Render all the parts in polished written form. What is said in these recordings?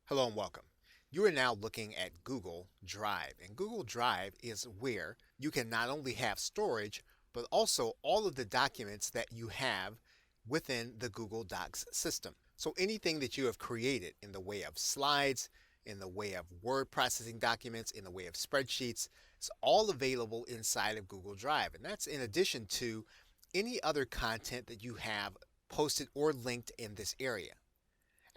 Hello and welcome. You are now looking at Google Drive, and Google Drive is where you can not only have storage, but also all of the documents that you have within the Google Docs system. So anything that you have created in the way of slides, in the way of word processing documents, in the way of spreadsheets, is all available inside of Google Drive. And that's in addition to any other content that you have posted or linked in this area.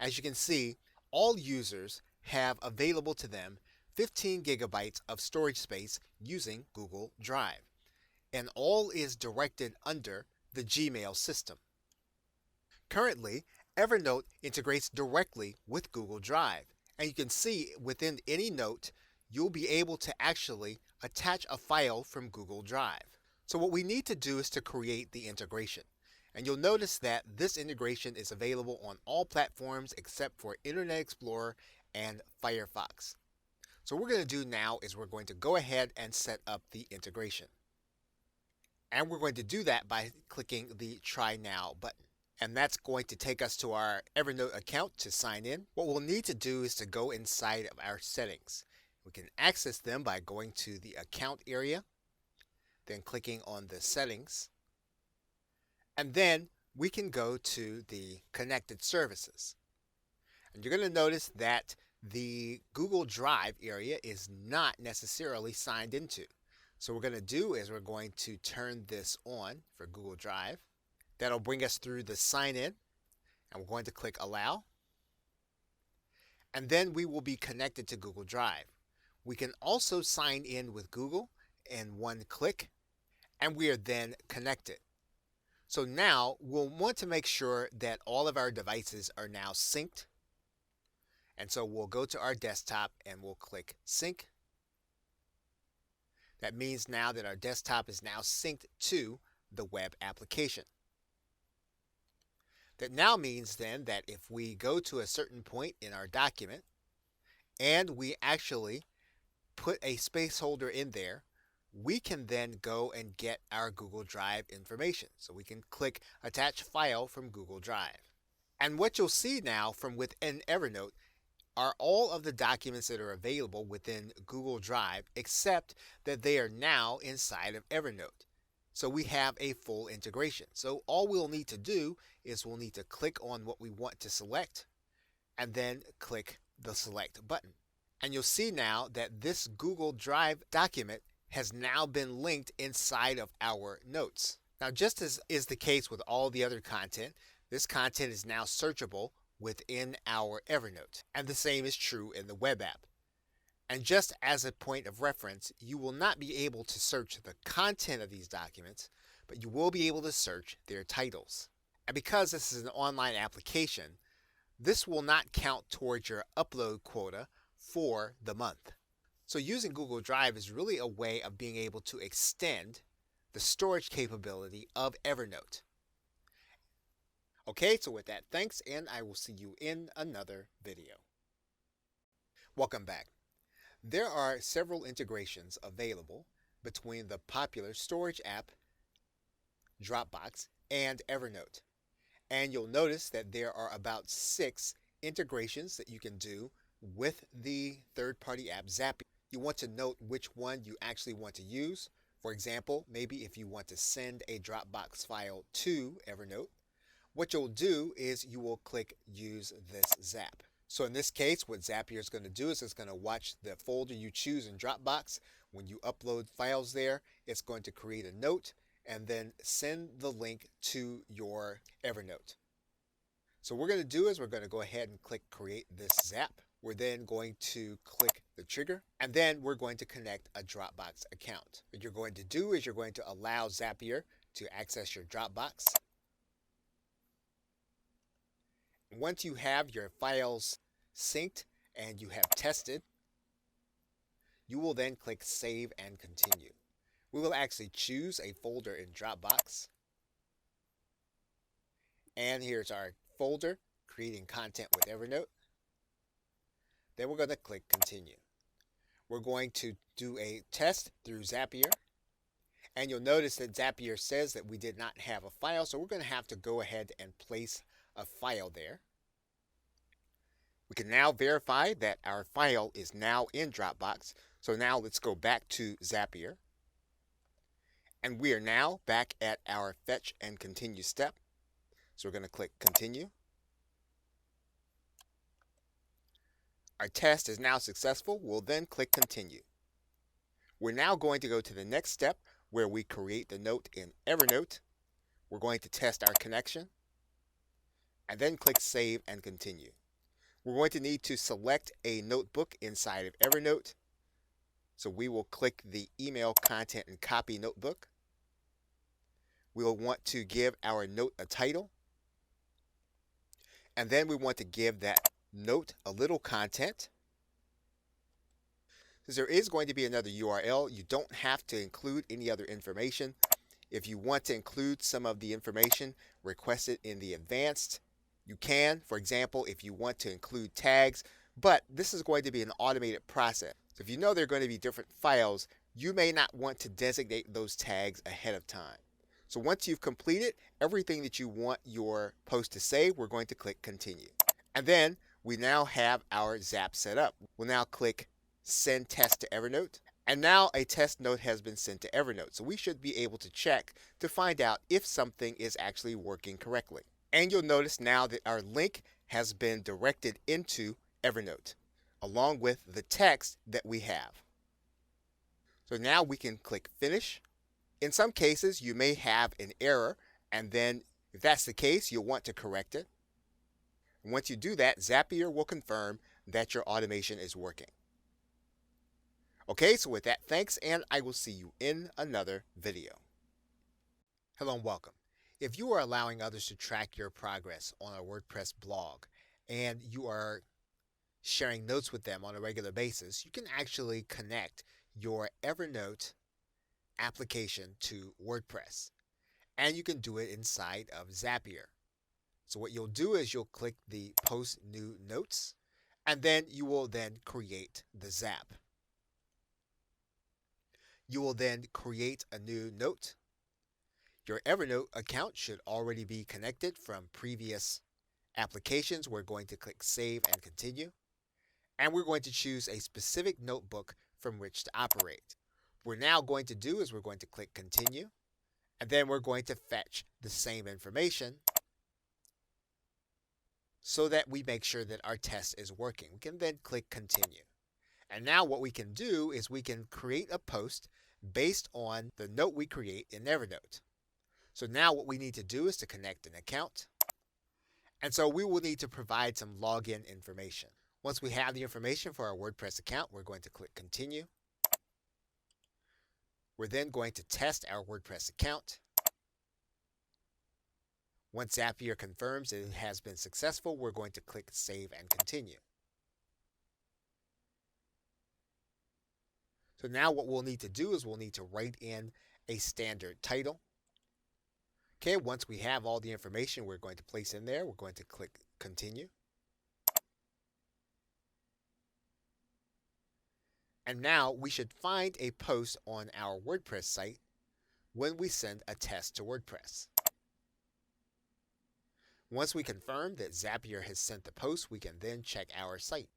As you can see, all users have available to them 15 gigabytes of storage space using Google Drive, and all is directed under the Gmail system. Currently, Evernote integrates directly with Google Drive, and you can see within any note, you'll be able to actually attach a file from Google Drive. So what we need to do is to create the integration. And you'll notice that this integration is available on all platforms except for Internet Explorer and Firefox. So what we're going to do now is we're going to go ahead and set up the integration. And we're going to do that by clicking the Try Now button. And that's going to take us to our Evernote account to sign in. What we'll need to do is to go inside of our settings. We can access them by going to the account area, then clicking on the settings, and then we can go to the connected services. And you're going to notice that the Google Drive area is not necessarily signed into. So what we're going to do is we're going to turn this on for Google Drive. That'll bring us through the sign in, and we're going to click allow. And then we will be connected to Google Drive. We can also sign in with Google in one click, and we are then connected. So now we'll want to make sure that all of our devices are now synced. And so we'll go to our desktop and we'll click sync. That means now that our desktop is now synced to the web application. That now means then that if we go to a certain point in our document and we actually put a space holder in there, we can then go and get our Google Drive information. So we can click Attach File from Google Drive. And what you'll see now from within Evernote are all of the documents that are available within Google Drive, except that they are now inside of Evernote. So we have a full integration. So all we'll need to do is we'll need to click on what we want to select and then click the select button. And you'll see now that this Google Drive document has now been linked inside of our notes. Now, just as is the case with all the other content, this content is now searchable within our Evernote. And the same is true in the web app. And just as a point of reference, you will not be able to search the content of these documents, but you will be able to search their titles. And because this is an online application, this will not count towards your upload quota for the month. So using Google Drive is really a way of being able to extend the storage capability of Evernote. Okay, so with that, thanks, and I will see you in another video. Welcome back. There are several integrations available between the popular storage app Dropbox and Evernote. And you'll notice that there are about 6 integrations that you can do with the third-party app Zapier. You want to note which one you actually want to use. For example, maybe if you want to send a Dropbox file to Evernote, what you'll do is you will click Use this Zap. So in this case, what Zapier is going to do is it's going to watch the folder you choose in Dropbox. When you upload files there, it's going to create a note and then send the link to your Evernote. So what we're going to do is we're going to go ahead and click Create this Zap. We're then going to click the trigger, and then we're going to connect a Dropbox account. What you're going to do is you're going to allow Zapier to access your Dropbox. Once you have your files synced and you have tested, you will then click Save and Continue. We will actually choose a folder in Dropbox. And here's our folder, Creating Content with Evernote. Then we're going to click Continue. We're going to do a test through Zapier. And you'll notice that Zapier says that we did not have a file, so we're going to have to go ahead and place a file there. We can now verify that our file is now in Dropbox. So now let's go back to Zapier. And we are now back at our fetch and continue step. So we're going to click continue. Our test is now successful. We'll then click continue. We're now going to go to the next step where we create the note in Evernote. We're going to test our connection and then click save and continue. We're going to need to select a notebook inside of Evernote. So we will click the email content and copy notebook. We'll want to give our note a title. And then we want to give that note a little content. Since there is going to be another URL, you don't have to include any other information. If you want to include some of the information requested in the advanced, you can. For example, if you want to include tags, but this is going to be an automated process. So if you know there are going to be different files, you may not want to designate those tags ahead of time. So once you've completed everything that you want your post to say, we're going to click continue. And then we now have our Zap set up. We'll now click send test to Evernote. And now a test note has been sent to Evernote. So we should be able to check to find out if something is actually working correctly. And you'll notice now that our link has been directed into Evernote, along with the text that we have. So now we can click finish. In some cases, you may have an error, and then if that's the case, you'll want to correct it. And once you do that, Zapier will confirm that your automation is working. Okay, so with that, thanks, and I will see you in another video. Hello and welcome. If you are allowing others to track your progress on a WordPress blog and you are sharing notes with them on a regular basis, you can actually connect your Evernote application to WordPress. And you can do it inside of Zapier. So what you'll do is you'll click the Post New Notes, and then you will then create the Zap. You will then create a new note. Your Evernote account should already be connected from previous applications. We're going to click Save and Continue. And we're going to choose a specific notebook from which to operate. What we're now going to do is we're going to click Continue. And then we're going to fetch the same information so that we make sure that our test is working. We can then click Continue. And now what we can do is we can create a post based on the note we create in Evernote. So now what we need to do is to connect an account. And so we will need to provide some login information. Once we have the information for our WordPress account, we're going to click Continue. We're then going to test our WordPress account. Once Zapier confirms that it has been successful, we're going to click Save and Continue. So now what we'll need to do is we'll need to write in a standard title. Okay, once we have all the information we're going to place in there, we're going to click Continue. And now we should find a post on our WordPress site when we send a test to WordPress. Once we confirm that Zapier has sent the post, we can then check our site.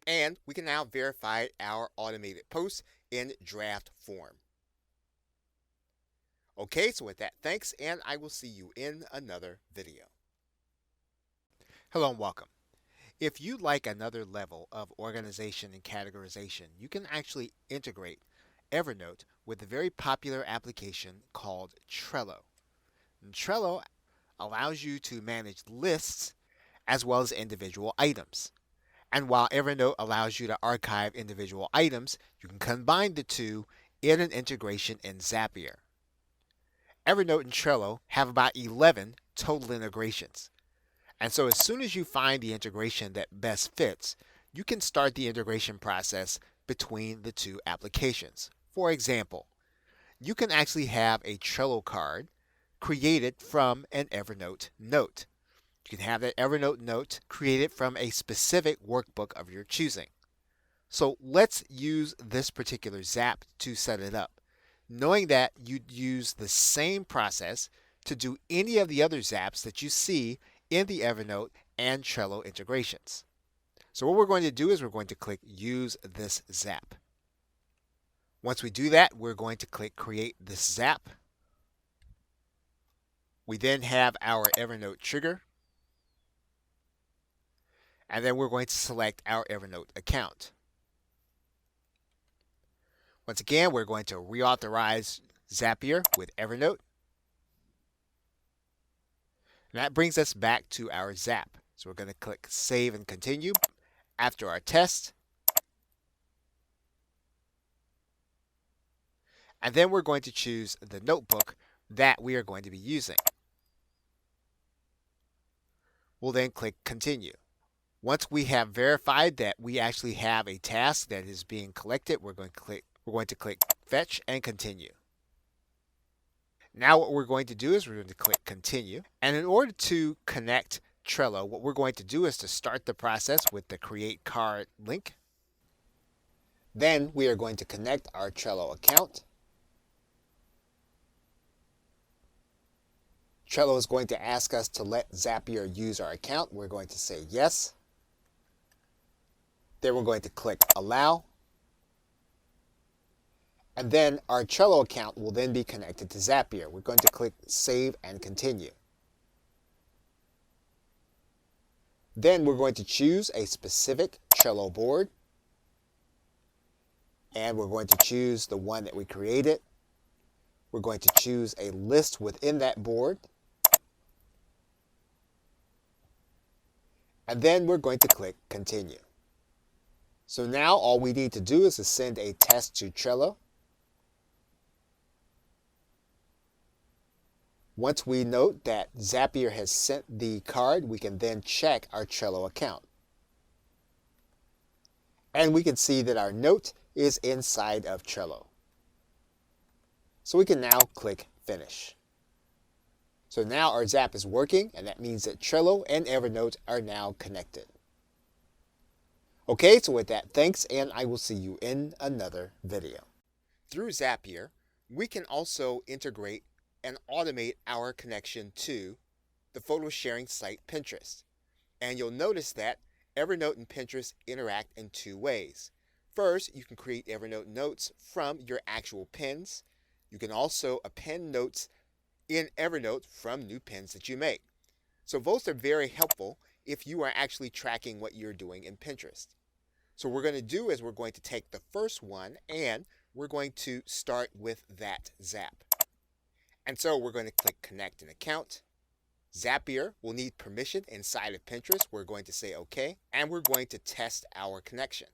And we can now verify our automated post in draft form. Okay, so with that, thanks, and I will see you in another video. Hello and welcome. If you'd like another level of organization and categorization, you can actually integrate Evernote with a very popular application called Trello. And Trello allows you to manage lists as well as individual items. And while Evernote allows you to archive individual items, you can combine the two in an integration in Zapier. Evernote and Trello have about 11 total integrations. And so as soon as you find the integration that best fits, you can start the integration process between the two applications. For example, you can actually have a Trello card created from an Evernote note. You can have that Evernote note created from a specific workbook of your choosing. So let's use this particular Zap to set it up, knowing that you'd use the same process to do any of the other Zaps that you see in the Evernote and Trello integrations. So what we're going to do is we're going to click Use this Zap. Once we do that, we're going to click Create this Zap. We then have our Evernote trigger, and then we're going to select our Evernote account. Once again, we're going to reauthorize Zapier with Evernote. And that brings us back to our Zap. So we're going to click Save and Continue after our test. And then we're going to choose the notebook that we are going to be using. We'll then click Continue. Once we have verified that we actually have a task that is being collected, we're going to click Fetch and Continue. Now what we're going to do is we're going to click Continue. And in order to connect Trello, what we're going to do is to start the process with the Create Card link. Then we are going to connect our Trello account. Trello is going to ask us to let Zapier use our account. We're going to say yes. Then we're going to click Allow. And then our Trello account will then be connected to Zapier. We're going to click Save and Continue. Then we're going to choose a specific Trello board. And we're going to choose the one that we created. We're going to choose a list within that board. And then we're going to click Continue. So now all we need to do is to send a test to Trello. Once we note that Zapier has sent the card, we can then check our Trello account. And we can see that our note is inside of Trello. So we can now click Finish. So now our Zap is working, and that means that Trello and Evernote are now connected. Okay, so with that, thanks, and I will see you in another video. Through Zapier, we can also integrate and automate our connection to the photo sharing site Pinterest. And you'll notice that Evernote and Pinterest interact in two ways. First, you can create Evernote notes from your actual pins. You can also append notes in Evernote from new pins that you make. So both are very helpful if you are actually tracking what you're doing in Pinterest. So what we're going to do is we're going to take the first one and we're going to start with that Zap. And so we're going to click Connect an Account. Zapier will need permission inside of Pinterest. We're going to say OK, and we're going to test our connection.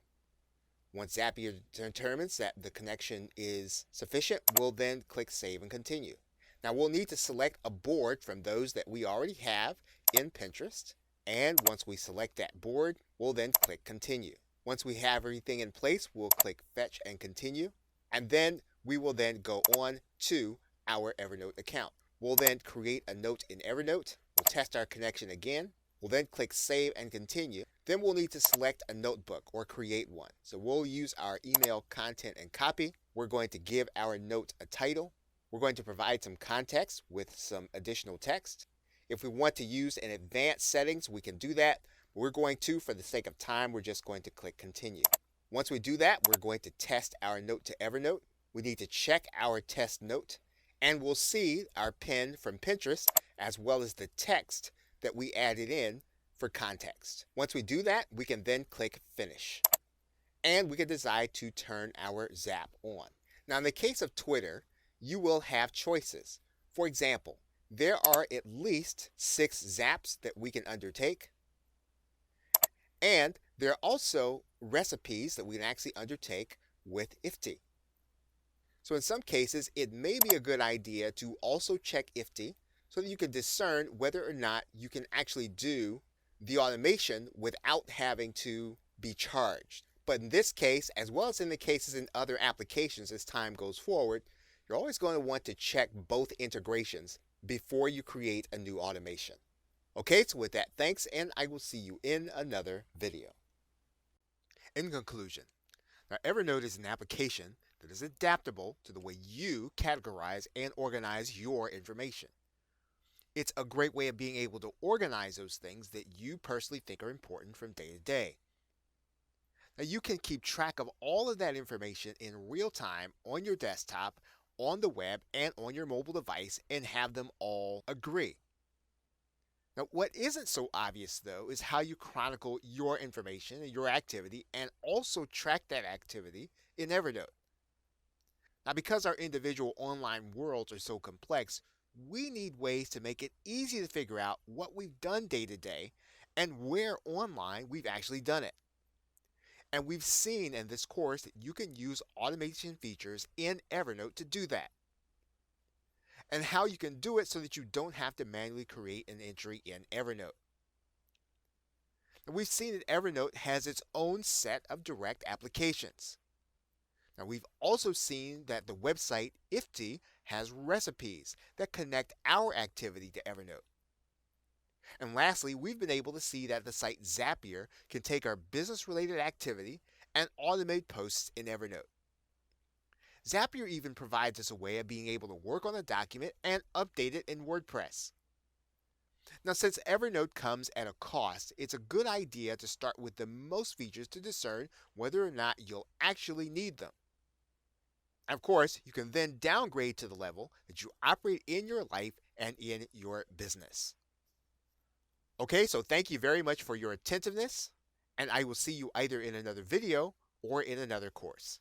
Once Zapier determines that the connection is sufficient, we'll then click Save and Continue. Now we'll need to select a board from those that we already have in Pinterest. And once we select that board, we'll then click Continue. Once we have everything in place, we'll click Fetch and Continue. And then we will then go on to our Evernote account. We'll then create a note in Evernote. We'll test our connection again. We'll then click Save and Continue. Then we'll need to select a notebook or create one. So we'll use our email content and copy. We're going to give our note a title. We're going to provide some context with some additional text. If we want to use an advanced settings, we can do that. We're going to, for the sake of time, we're just going to click Continue. Once we do that, we're going to test our note to Evernote. We need to check our test note, and we'll see our pin from Pinterest as well as the text that we added in for context. Once we do that, we can then click Finish. And we can decide to turn our Zap on. Now, in the case of Twitter, you will have choices. For example, there are at least 6 zaps that we can undertake. And there are also recipes that we can actually undertake with IFTY. So in some cases, it may be a good idea to also check IFTY so that you can discern whether or not you can actually do the automation without having to be charged. But in this case, as well as in the cases in other applications as time goes forward, you're always going to want to check both integrations before you create a new automation. Okay, so with that, thanks, and I will see you in another video. In conclusion, now Evernote is an application that is adaptable to the way you categorize and organize your information. It's a great way of being able to organize those things that you personally think are important from day to day. Now, you can keep track of all of that information in real time on your desktop, on the web, and on your mobile device and have them all agree. Now, what isn't so obvious though is how you chronicle your information and your activity and also track that activity in Evernote. Now, because our individual online worlds are so complex, we need ways to make it easy to figure out what we've done day to day and where online we've actually done it. And we've seen in this course that you can use automation features in Evernote to do that, and how you can do it so that you don't have to manually create an entry in Evernote. And we've seen that Evernote has its own set of direct applications. Now, we've also seen that the website Ifty has recipes that connect our activity to Evernote. And lastly, we've been able to see that the site Zapier can take our business related activity and automate posts in Evernote. Zapier even provides us a way of being able to work on a document and update it in WordPress. Now, since Evernote comes at a cost, it's a good idea to start with the most features to discern whether or not you'll actually need them. Of course, you can then downgrade to the level that you operate in your life and in your business. Okay, so thank you very much for your attentiveness, and I will see you either in another video or in another course.